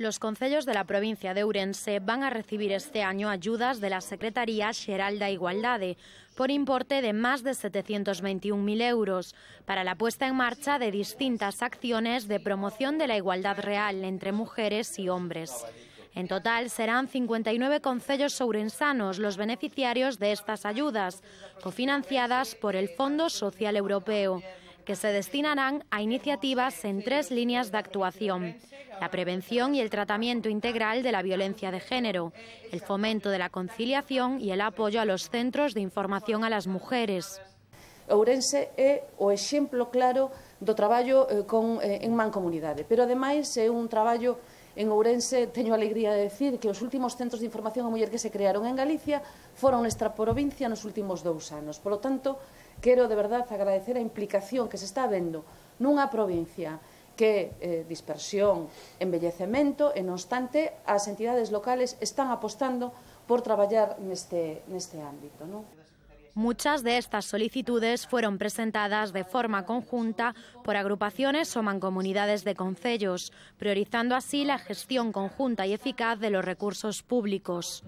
Los concellos de la provincia de Ourense van a recibir este año ayudas de la Secretaría Xeral da Igualdade por importe de más de 721.000 euros para la puesta en marcha de distintas acciones de promoción de la igualdad real entre mujeres y hombres. En total serán 59 concellos ourensanos los beneficiarios de estas ayudas, cofinanciadas por el Fondo Social Europeo, que se destinarán a iniciativas en 3 líneas de actuación: la prevención y el tratamiento integral de la violencia de género, el fomento de la conciliación y el apoyo a los centros de información a las mujeres. Ourense é o exemplo claro do traballo en mancomunidade, pero ademais é un traballo en Ourense. Teño a alegría de decir que os últimos centros de información a muller que se crearon en Galicia foron nesta provincia nos últimos 2 anos. Por lo tanto, quero de verdade agradecer a implicación que se está vendo nunha provincia que dispersión, envellecemento, e non obstante as entidades locales están apostando por traballar neste ámbito, ¿no? Muchas de estas solicitudes fueron presentadas de forma conjunta por agrupaciones o mancomunidades de concellos, priorizando así la gestión conjunta y eficaz de los recursos públicos.